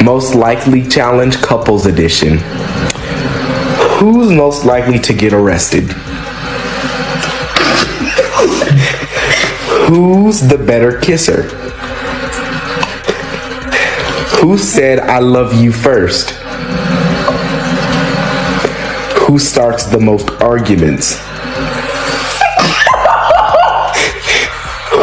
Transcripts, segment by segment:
Most likely challenge couples edition. Who's most likely to get arrested? Who's the better kisser? Who said I love you first? Who starts the most arguments?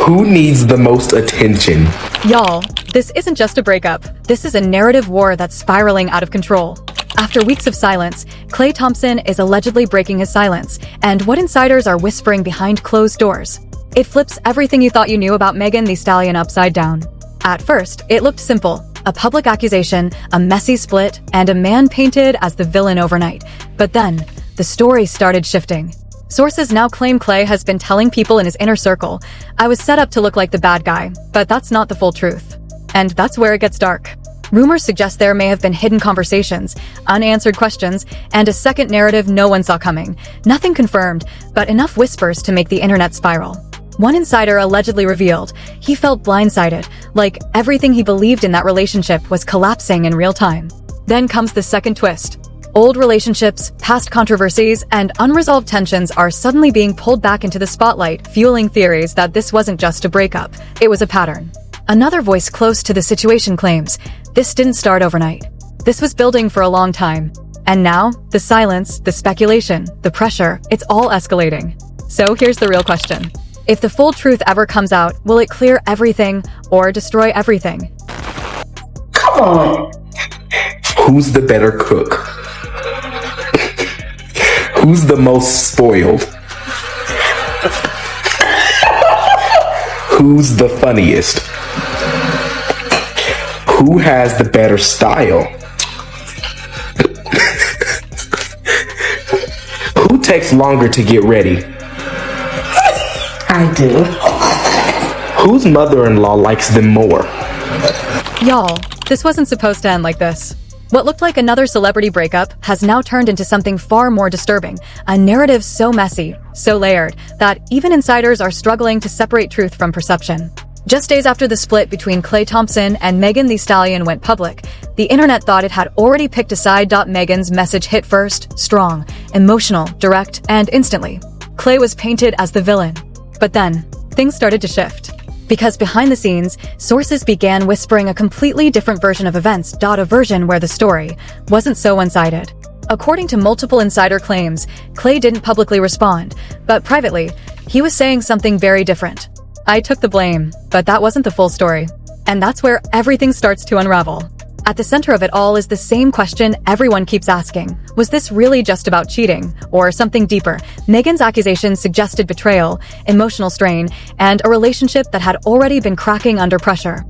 Who needs the most attention? Y'all, this isn't just a breakup. This is a narrative war that's spiraling out of control. After weeks of silence, Klay Thompson is allegedly breaking his silence, and what insiders are whispering behind closed doors. It flips everything you thought you knew about Megan Thee Stallion upside down. At first, it looked simple. A public accusation, a messy split, and a man painted as the villain overnight. But then, the story started shifting. Sources now claim Klay has been telling people in his inner circle, "I was set up to look like the bad guy," but that's not the full truth. And that's where it gets dark. Rumors suggest there may have been hidden conversations, unanswered questions, and a second narrative no one saw coming. Nothing confirmed, but enough whispers to make the internet spiral. One insider allegedly revealed he felt blindsided, like everything he believed in that relationship was collapsing in real time. Then comes the second twist. Old relationships, past controversies, and unresolved tensions are suddenly being pulled back into the spotlight, fueling theories that this wasn't just a breakup, it was a pattern. Another voice close to the situation claims, this didn't start overnight. This was building for a long time. And now, the silence, the speculation, the pressure, it's all escalating. So here's the real question. If the full truth ever comes out, will it clear everything or destroy everything? Come on. Who's the better cook? Who's the most spoiled? Who's the funniest? Who has the better style? Who takes longer to get ready? I do. Whose mother-in-law likes them more? Y'all, this wasn't supposed to end like this. What looked like another celebrity breakup has now turned into something far more disturbing, a narrative so messy, so layered, that even insiders are struggling to separate truth from perception. Just days after the split between Klay Thompson and Megan Thee Stallion went public, the internet thought it had already picked a side. Megan's message hit first, strong, emotional, direct, and instantly. Klay was painted as the villain. But then, things started to shift. Because behind the scenes, sources began whispering a completely different version of events. A version where the story wasn't so one-sided. According to multiple insider claims, Klay didn't publicly respond, but privately, he was saying something very different. "I took the blame, but that wasn't the full story." And that's where everything starts to unravel. At the center of it all is the same question everyone keeps asking. Was this really just about cheating, or something deeper? Megan's accusations suggested betrayal, emotional strain, and a relationship that had already been cracking under pressure.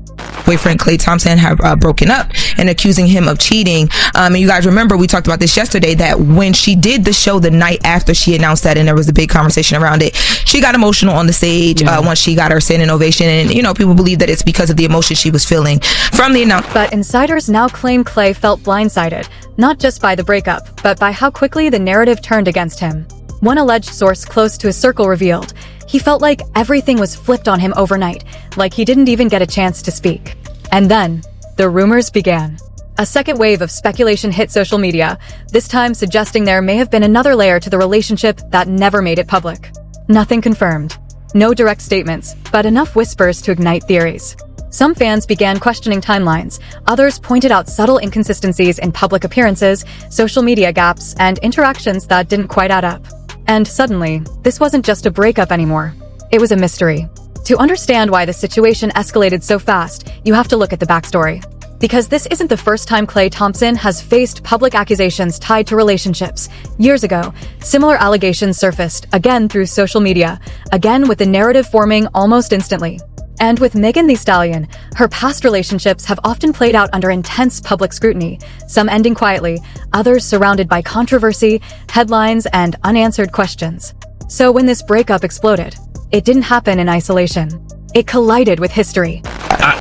Boyfriend Klay Thompson have broken up and accusing him of cheating. And you guys remember we talked about this yesterday, that when she did the show the night after she announced that, and there was a big conversation around it, she got emotional on the stage once she got her standing ovation, and people believe that it's because of the emotion she was feeling from the announcement. But insiders now claim Klay felt blindsided, not just by the breakup, but by how quickly the narrative turned against him. One alleged source close to his circle revealed he felt like everything was flipped on him overnight, like he didn't even get a chance to speak. And then, the rumors began. A second wave of speculation hit social media, this time suggesting there may have been another layer to the relationship that never made it public. Nothing confirmed. No direct statements, but enough whispers to ignite theories. Some fans began questioning timelines, others pointed out subtle inconsistencies in public appearances, social media gaps, and interactions that didn't quite add up. And suddenly, this wasn't just a breakup anymore. It was a mystery. To understand why the situation escalated so fast, you have to look at the backstory. Because this isn't the first time Klay Thompson has faced public accusations tied to relationships. Years ago, similar allegations surfaced, again through social media, again with the narrative forming almost instantly. And with Megan Thee Stallion, her past relationships have often played out under intense public scrutiny, some ending quietly, others surrounded by controversy, headlines, and unanswered questions. So when this breakup exploded, it didn't happen in isolation. It collided with history.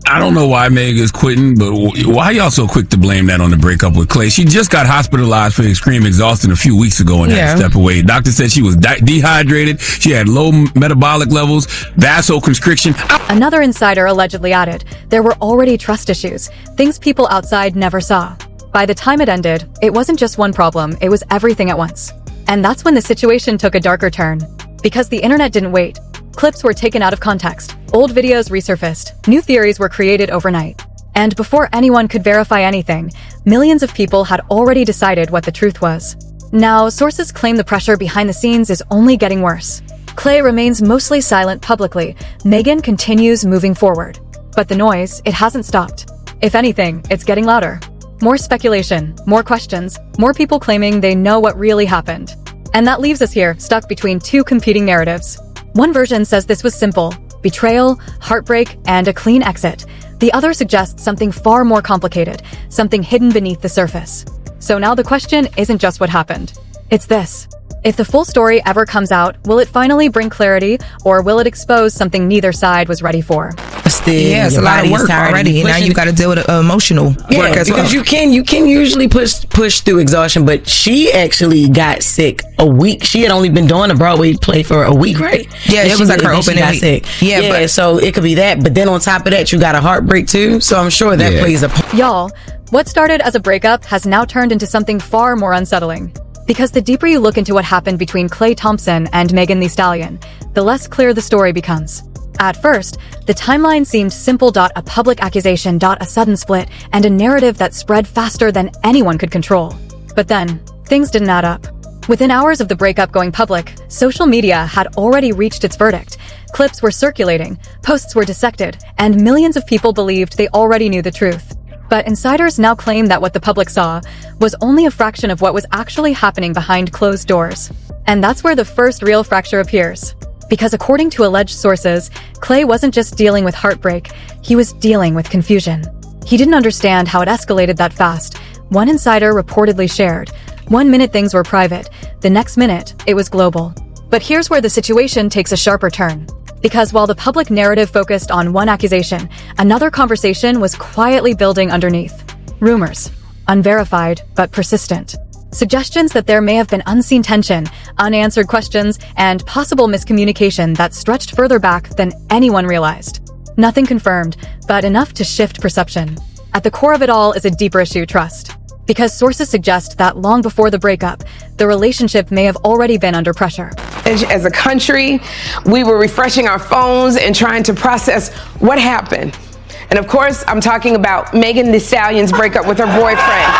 I don't know why Meg is quitting, but why y'all so quick to blame that on the breakup with Klay? She just got hospitalized for extreme exhaustion a few weeks ago and had to step away. Doctor said she was dehydrated. She had low metabolic levels, vasoconstriction. Another insider allegedly added, there were already trust issues, things people outside never saw. By the time it ended, it wasn't just one problem, it was everything at once. And that's when the situation took a darker turn. Because the internet didn't wait. Clips were taken out of context, old videos resurfaced, new theories were created overnight. And before anyone could verify anything, millions of people had already decided what the truth was. Now, sources claim the pressure behind the scenes is only getting worse. Klay remains mostly silent publicly. Megan continues moving forward. But the noise, it hasn't stopped. If anything, it's getting louder. More speculation, more questions, more people claiming they know what really happened. And that leaves us here, stuck between two competing narratives. One version says this was simple, betrayal, heartbreak, and a clean exit. The other suggests something far more complicated, something hidden beneath the surface. So now the question isn't just what happened. It's this. If the full story ever comes out, will it finally bring clarity, or will it expose something neither side was ready for? Yeah, it's a lot of work already. Now you got to deal with emotional work as well. Because you can usually push through exhaustion, but she actually got sick a week. She had only been doing a Broadway play for a week, right? Yeah, it was like her opening week. Sick. Yeah, so it could be that. But then on top of that, you got a heartbreak too. So I'm sure that plays a part. Y'all, what started as a breakup has now turned into something far more unsettling. Because the deeper you look into what happened between Klay Thompson and Megan Thee Stallion, the less clear the story becomes. At first, the timeline seemed simple. A public accusation. A sudden split, and a narrative that spread faster than anyone could control. But then, things didn't add up. Within hours of the breakup going public, social media had already reached its verdict. Clips were circulating, posts were dissected, and millions of people believed they already knew the truth. But insiders now claim that what the public saw was only a fraction of what was actually happening behind closed doors. And that's where the first real fracture appears. Because according to alleged sources, Klay wasn't just dealing with heartbreak, he was dealing with confusion. He didn't understand how it escalated that fast. One insider reportedly shared, 1 minute things were private, the next minute, it was global. But here's where the situation takes a sharper turn. Because while the public narrative focused on one accusation, another conversation was quietly building underneath. Rumors. Unverified, but persistent. Suggestions that there may have been unseen tension, unanswered questions, and possible miscommunication that stretched further back than anyone realized. Nothing confirmed, but enough to shift perception. At the core of it all is a deeper issue: trust. Because sources suggest that long before the breakup, the relationship may have already been under pressure. As a country, we were refreshing our phones and trying to process what happened. And of course, I'm talking about Megan Thee Stallion's breakup with her boyfriend.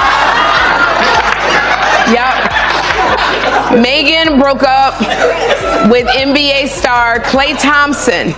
Yep. Megan broke up with NBA star Klay Thompson.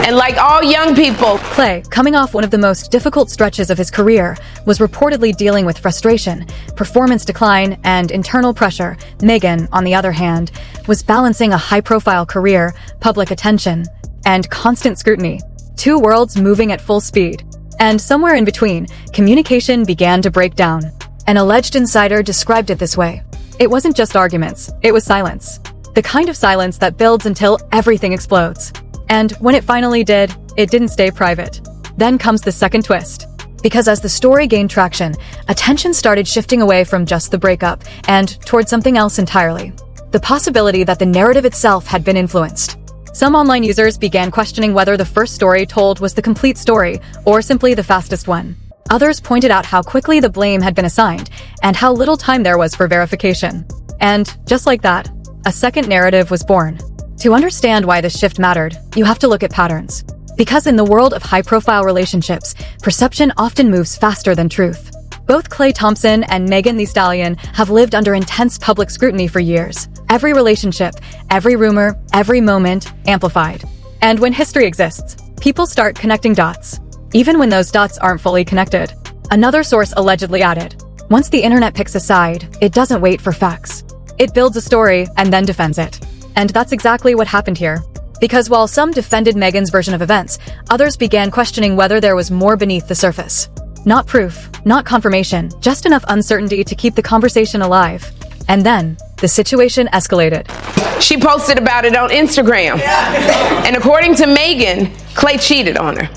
And like all young people, Klay, coming off one of the most difficult stretches of his career, was reportedly dealing with frustration, performance decline, and internal pressure. Megan, on the other hand, was balancing a high-profile career, public attention, and constant scrutiny. Two worlds moving at full speed. And somewhere in between, communication began to break down. An alleged insider described it this way. It wasn't just arguments, it was silence. The kind of silence that builds until everything explodes. And when it finally did, it didn't stay private. Then comes the second twist. Because as the story gained traction, attention started shifting away from just the breakup and towards something else entirely. The possibility that the narrative itself had been influenced. Some online users began questioning whether the first story told was the complete story or simply the fastest one. Others pointed out how quickly the blame had been assigned and how little time there was for verification. And just like that, a second narrative was born. To understand why this shift mattered, you have to look at patterns. Because in the world of high-profile relationships, perception often moves faster than truth. Both Klay Thompson and Megan Thee Stallion have lived under intense public scrutiny for years. Every relationship, every rumor, every moment, amplified. And when history exists, people start connecting dots. Even when those dots aren't fully connected. Another source allegedly added, once the internet picks a side, it doesn't wait for facts. It builds a story and then defends it. And that's exactly what happened here. Because while some defended Megan's version of events, others began questioning whether there was more beneath the surface. Not proof, not confirmation, just enough uncertainty to keep the conversation alive. And then, the situation escalated. She posted about it on Instagram. And according to Megan, Klay cheated on her.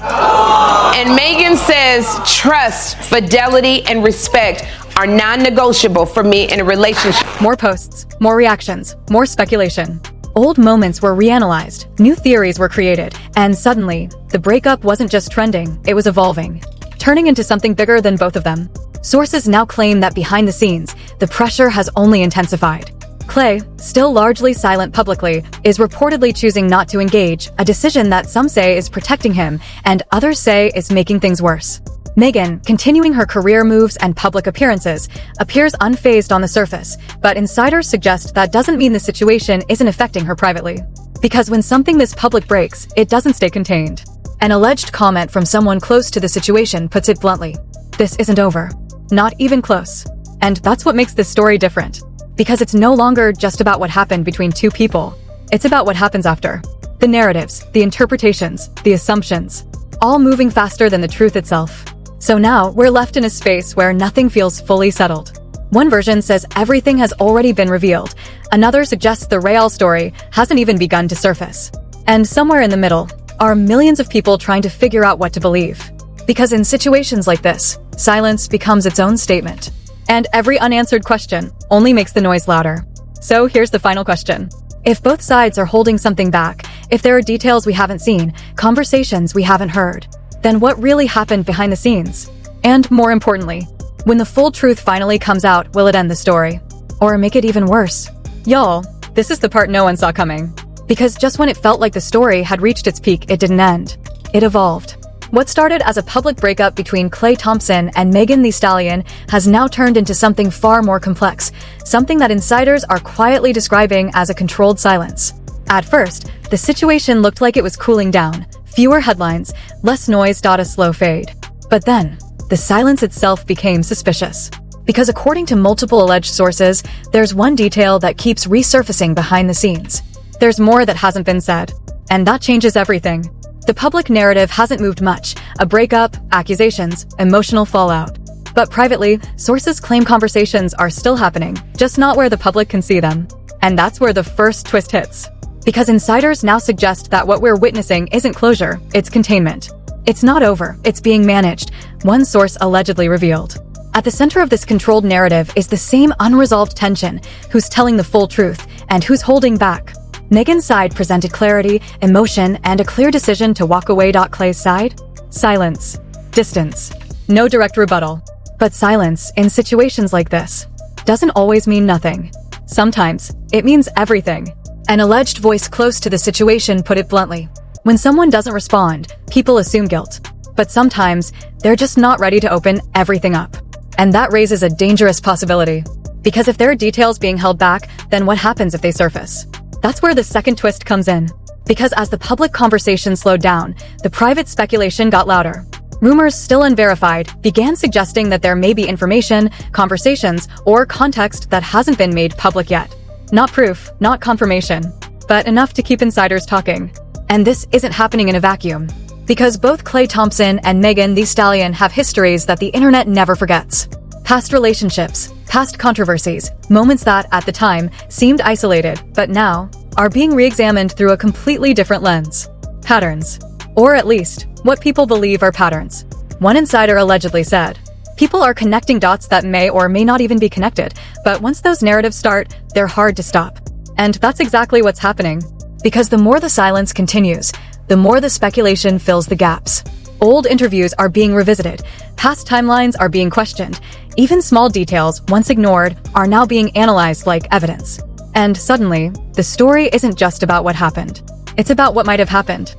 And Megan says trust, fidelity, and respect are non-negotiable for me in a relationship. More posts, more reactions, more speculation. Old moments were reanalyzed, new theories were created, and suddenly, the breakup wasn't just trending, it was evolving, turning into something bigger than both of them. Sources now claim that behind the scenes, the pressure has only intensified. Klay, still largely silent publicly, is reportedly choosing not to engage, a decision that some say is protecting him and others say is making things worse. Megan, continuing her career moves and public appearances, appears unfazed on the surface, but insiders suggest that doesn't mean the situation isn't affecting her privately. Because when something this public breaks, it doesn't stay contained. An alleged comment from someone close to the situation puts it bluntly. This isn't over. Not even close. And that's what makes this story different. Because it's no longer just about what happened between two people. It's about what happens after. The narratives, the interpretations, the assumptions, all moving faster than the truth itself. So now, we're left in a space where nothing feels fully settled. One version says everything has already been revealed. Another suggests the real story hasn't even begun to surface. And somewhere in the middle are millions of people trying to figure out what to believe. Because in situations like this, silence becomes its own statement. And every unanswered question only makes the noise louder. So here's the final question. If both sides are holding something back, if there are details we haven't seen, conversations we haven't heard, then what really happened behind the scenes? And more importantly, when the full truth finally comes out, will it end the story? Or make it even worse? Y'all, this is the part no one saw coming. Because just when it felt like the story had reached its peak, it didn't end. It evolved. What started as a public breakup between Klay Thompson and Megan Thee Stallion has now turned into something far more complex, something that insiders are quietly describing as a controlled silence. At first, the situation looked like it was cooling down. Fewer headlines, less noise, a slow fade. But then, the silence itself became suspicious. Because according to multiple alleged sources, there's one detail that keeps resurfacing behind the scenes. There's more that hasn't been said. And that changes everything. The public narrative hasn't moved much. A breakup, accusations, emotional fallout. But privately, sources claim conversations are still happening, just not where the public can see them. And that's where the first twist hits. Because insiders now suggest that what we're witnessing isn't closure, it's containment. It's not over, it's being managed, one source allegedly revealed. At the center of this controlled narrative is the same unresolved tension, who's telling the full truth, and who's holding back. Megan's side presented clarity, emotion, and a clear decision to walk away. Klay's side? Silence. Distance. No direct rebuttal. But silence, in situations like this, doesn't always mean nothing. Sometimes, it means everything. An alleged voice close to the situation put it bluntly. When someone doesn't respond, people assume guilt. But sometimes, they're just not ready to open everything up. And that raises a dangerous possibility. Because if there are details being held back, then what happens if they surface? That's where the second twist comes in. Because as the public conversation slowed down, the private speculation got louder. Rumors, still unverified, began suggesting that there may be information, conversations, or context that hasn't been made public yet. Not proof, not confirmation, but enough to keep insiders talking. And this isn't happening in a vacuum. Because both Klay Thompson and Megan Thee Stallion have histories that the internet never forgets. Past relationships, past controversies, moments that, at the time, seemed isolated, but now, are being re-examined through a completely different lens. Patterns. Or at least, what people believe are patterns. One insider allegedly said, "People are connecting dots that may or may not even be connected, but once those narratives start, they're hard to stop." And that's exactly what's happening. Because the more the silence continues, the more the speculation fills the gaps. Old interviews are being revisited, past timelines are being questioned, even small details, once ignored, are now being analyzed like evidence. And suddenly, the story isn't just about what happened. It's about what might have happened.